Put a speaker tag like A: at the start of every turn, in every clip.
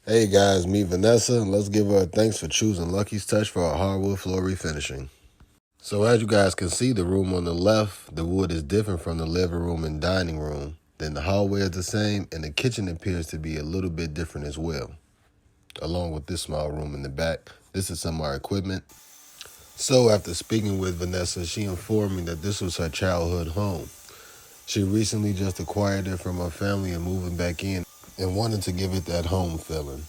A: Hey guys, meet Vanessa, and let's give her a thanks for choosing Lucky's Touch for our hardwood floor refinishing. So as you guys can see, the room on the left, the wood is different from the living room and dining room. Then the hallway is the same, and the kitchen appears to be a little bit different as well. Along with this small room in the back, this is some of our equipment. So after speaking with Vanessa, she informed me that this was her childhood home. She recently just acquired it from her family and moving back in and wanted to give it that home feeling.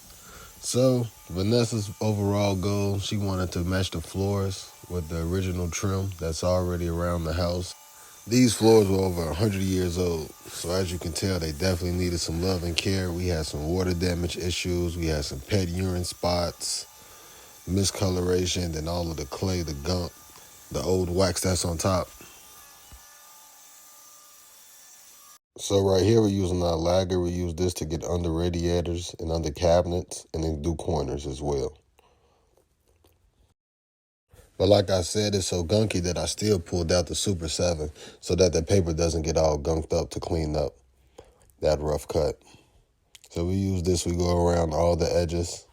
A: So Vanessa's overall goal, she wanted to match the floors with the original trim that's already around the house. These floors were over 100 years old, so as you can tell, they definitely needed some love and care. We had some water damage issues, we had some pet urine spots, miscoloration, then all of the clay, the gunk, the old wax that's on top. So right here we're using our lagger. We use this to get under radiators and under cabinets and then do corners as well. But like I said, it's so gunky that I still pulled out the Super 7 so that the paper doesn't get all gunked up to clean up that rough cut. So we use this, we go around all the edges.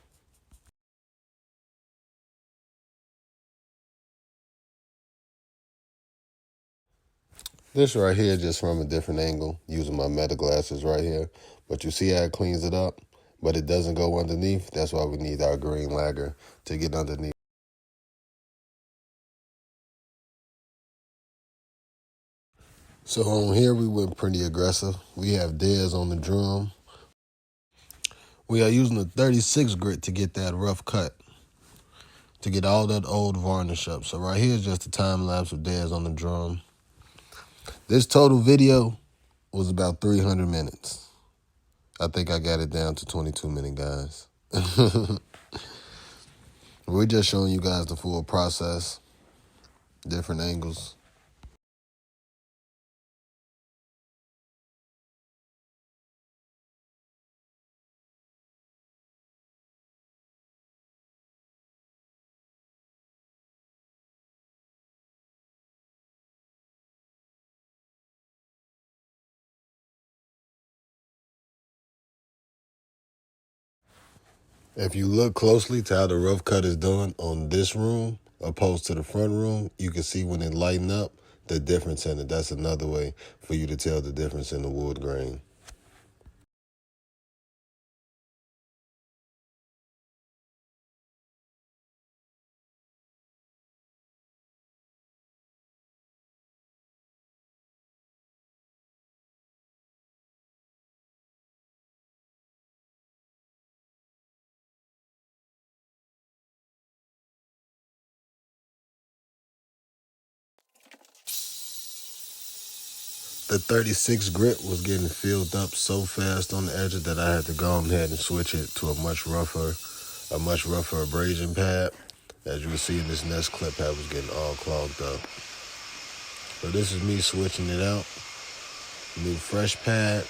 A: This right here just from a different angle, using my meta glasses right here. But you see how it cleans it up, but it doesn't go underneath. That's why we need our green lagger to get underneath. So on here we went pretty aggressive. We have dares on the drum. We are using a 36 grit to get that rough cut, to get all that old varnish up. So right here is just a time lapse of dares on the drum. This total video was about 300 minutes. I think I got it down to 22 minutes, guys. We're just showing you guys the full process, different angles. If you look closely to how the rough cut is done on this room, opposed to the front room, you can see when it lighten up, the difference in it. That's another way for you to tell the difference in the wood grain. The 36 grit was getting filled up so fast on the edges that I had to go ahead and switch it to a much rougher abrasion pad. As you can see in this next clip, how it was getting all clogged up. So this is me switching it out. New fresh pad.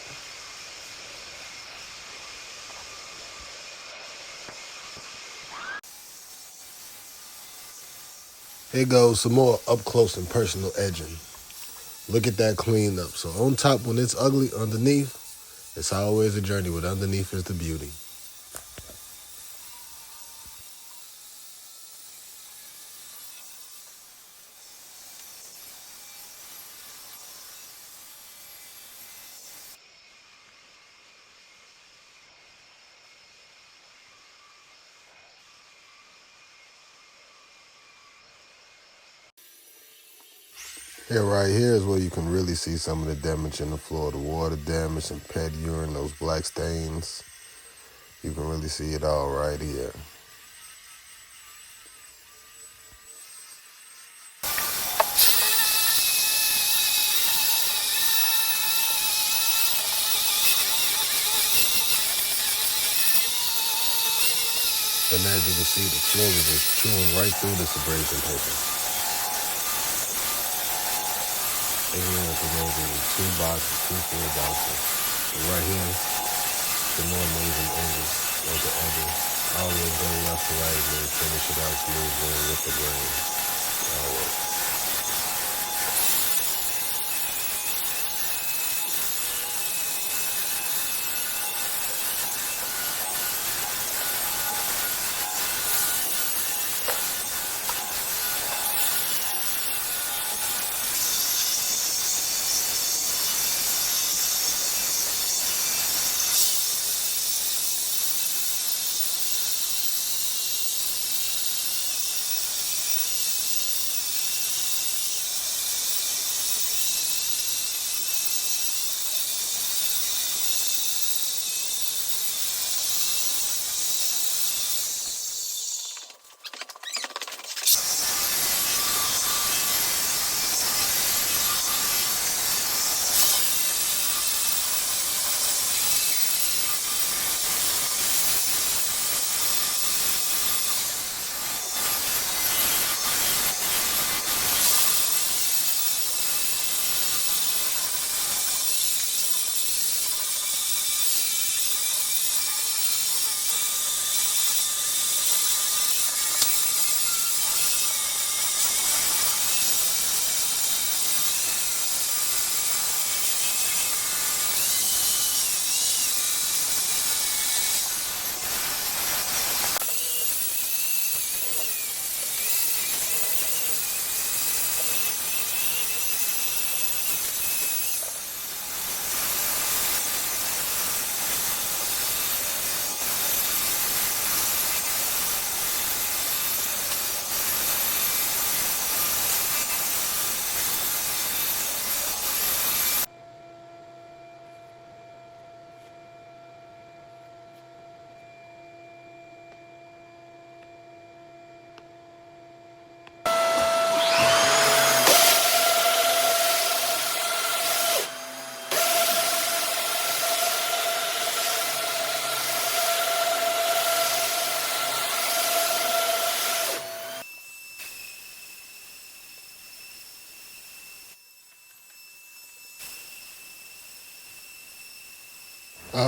A: Here goes some more up close and personal edging. Look at that clean up. So on top, when it's ugly, underneath, it's always a journey, but underneath is the beauty. Here, right here is where you can really see some of the damage in the floor, the water damage, some pet urine, those black stains. You can really see it all right here. And as you can see, the floor is just chewing right through this abrasion paper. Again, it goes in two boxes, two full boxes. And right here, the more amazing angles of the edges. Always go left to right and then finish it out smoothly with the grain. Always.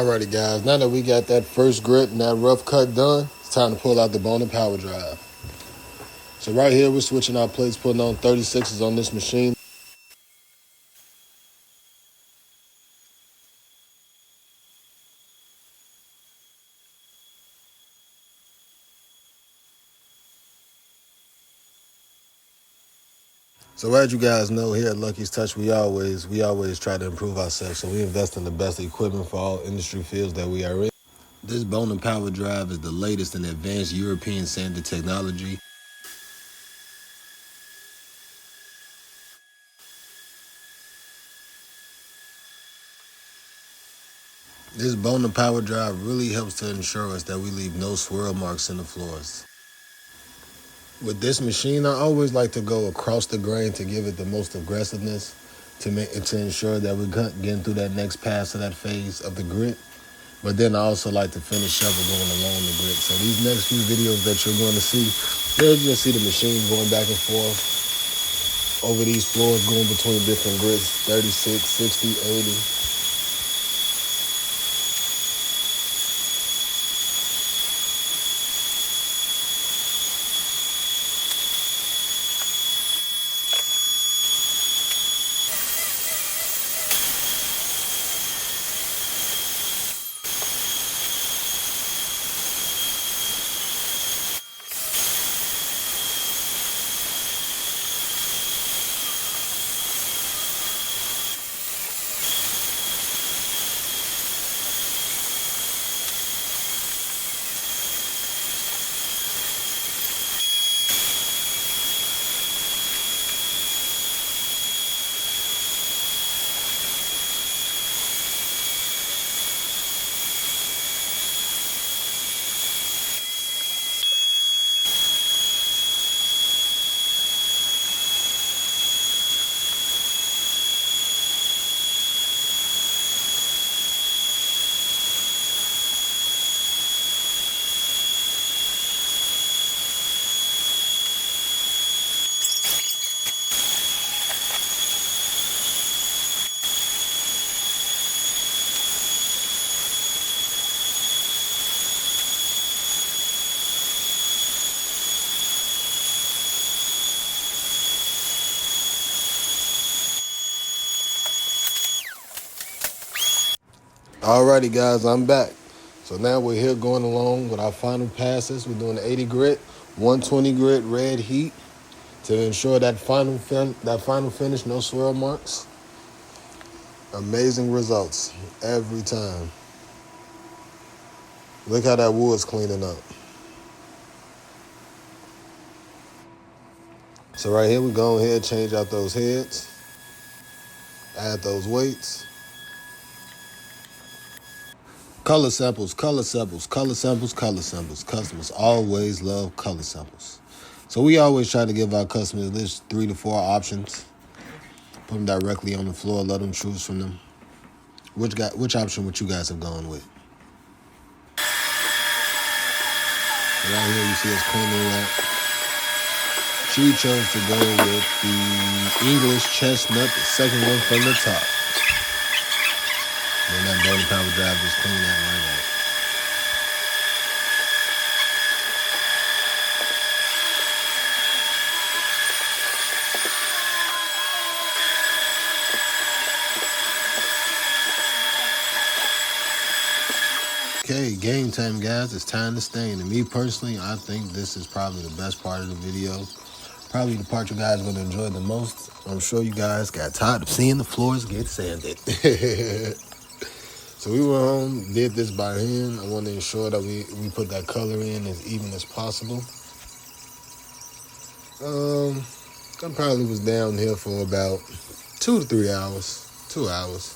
A: Alrighty guys, now that we got that first grit and that rough cut done, it's time to pull out the Bona PowerDrive. So right here we're switching our plates, putting on 36s on this machine. So as you guys know, here at Lucky's Touch, we always try to improve ourselves. So we invest in the best equipment for all industry fields that we are in. This Bona PowerDrive is the latest in advanced European sanding technology. This Bona PowerDrive really helps to ensure us that we leave no swirl marks in the floors. With this machine, I always like to go across the grain to give it the most aggressiveness to ensure that we're getting through that next pass of that phase of the grit. But then I also like to finish shovel going along the grit. So these next few videos that you're going to see, you're going to see the machine going back and forth over these floors, going between different grits, 36, 60, 80. Alrighty guys, I'm back. So now we're here going along with our final passes. We're doing the 80 grit, 120 grit, red heat to ensure that final finish, no swirl marks. Amazing results every time. Look how that wood's cleaning up. So right here, we go ahead, change out those heads, add those weights. Color samples, color samples, color samples, color samples. Customers always love color samples. So we always try to give our customers at least 3 to 4 options. Put them directly on the floor, let them choose from them. Which option would you guys have gone with? Right here you see us cleaning up. She chose to go with the English Chestnut, the second one from the top. And that Bona PowerDrive just clean that right out. Okay, game time, guys. It's time to stain. And me personally, I think this is probably the best part of the video. Probably the part you guys are going to enjoy the most. I'm sure you guys got tired of seeing the floors get sanded. So we went home, did this by hand. I want to ensure that we put that color in as even as possible. I probably was down here for about 2 to 3 hours, 2 hours.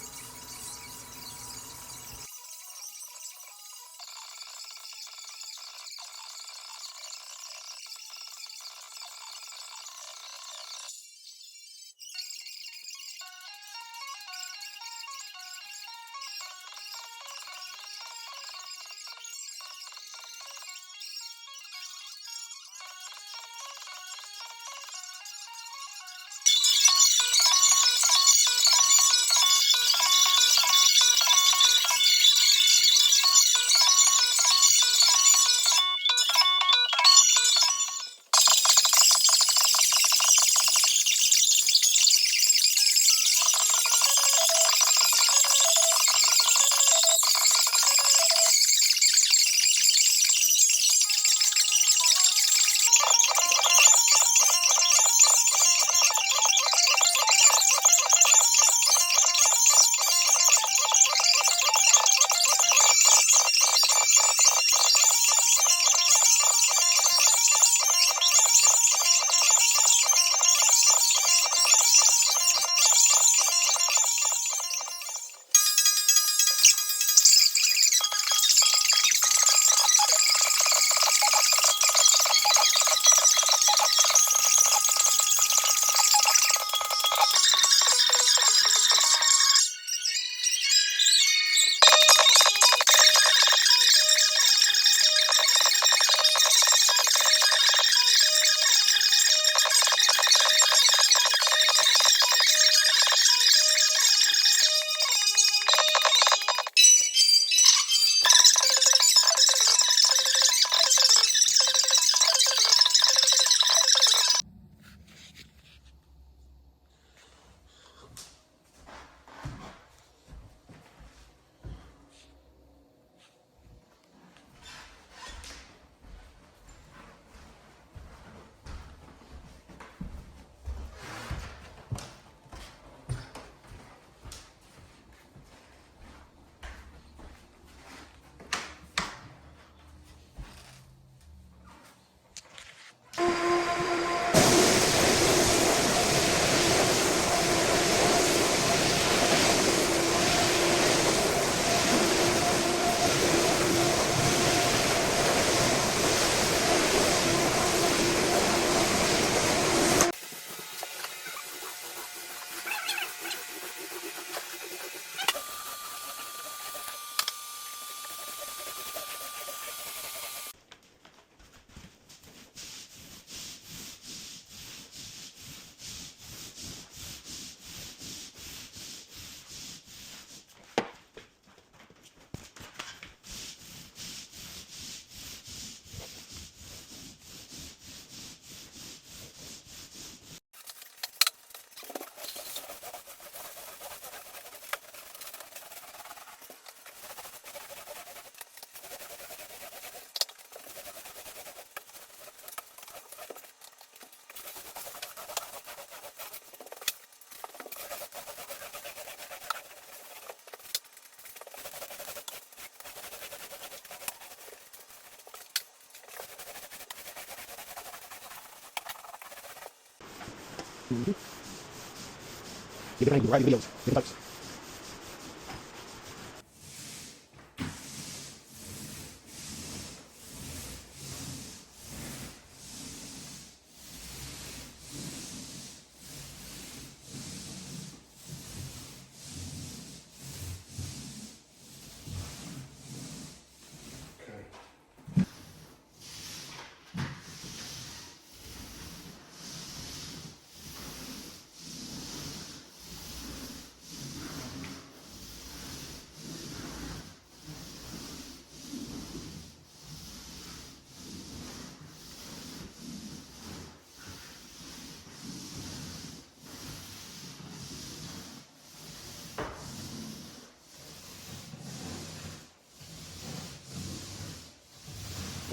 A: Get behind you, right videos. Get the types.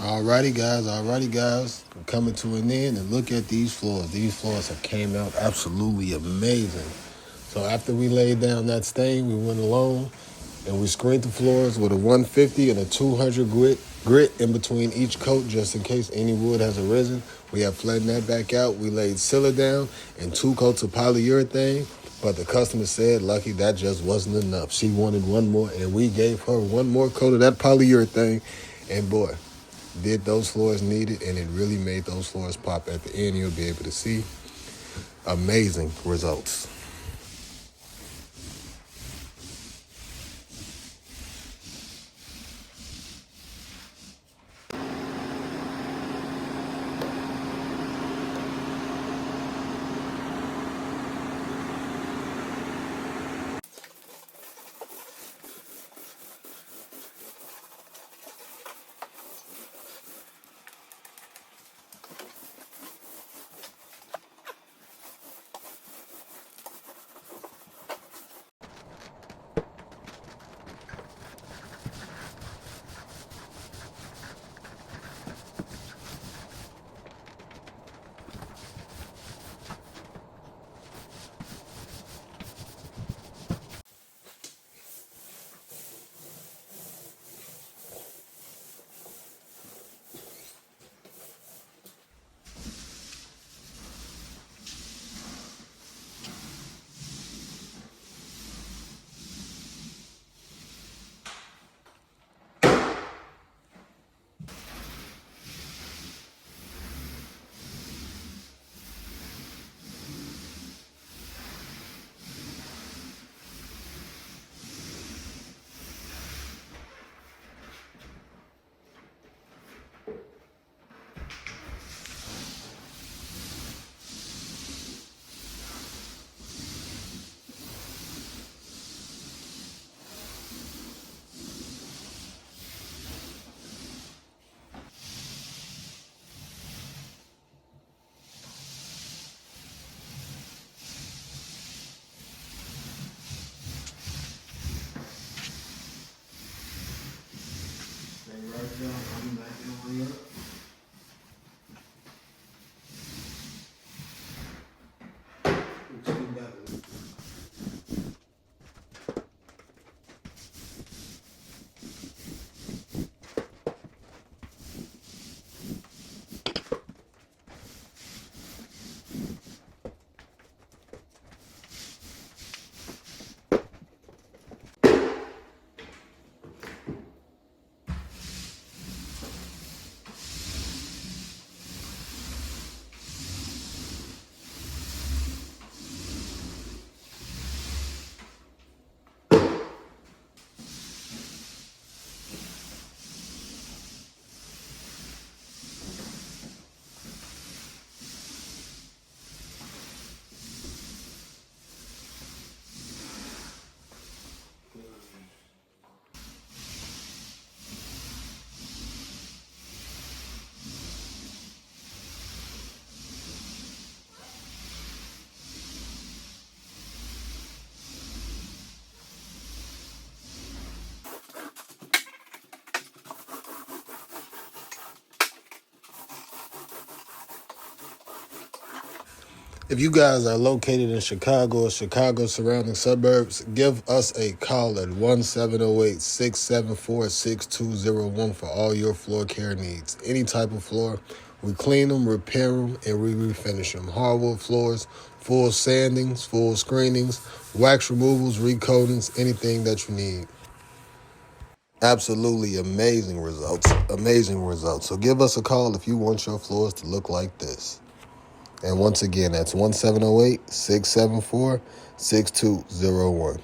A: Alrighty guys, we're coming to an end, and look at these floors. These floors have came out absolutely amazing. So after we laid down that stain, we went along and we screened the floors with a 150 and a 200 grit in between each coat, just in case any wood has arisen. We have flattened that back out. We laid sealer down and 2 coats of polyurethane, but the customer said, lucky, that just wasn't enough. She wanted one more, and we gave her one more coat of that polyurethane, and boy, did those floors need it, and it really made those floors pop. At the end, you'll be able to see amazing results. If you guys are located in Chicago or Chicago surrounding suburbs, give us a call at 1-708-674-6201 for all your floor care needs. Any type of floor, we clean them, repair them, and we refinish them. Hardwood floors, full sandings, full screenings, wax removals, recoatings, anything that you need. Absolutely amazing results. Amazing results. So give us a call if you want your floors to look like this. And once again, that's 1-708-674-6201.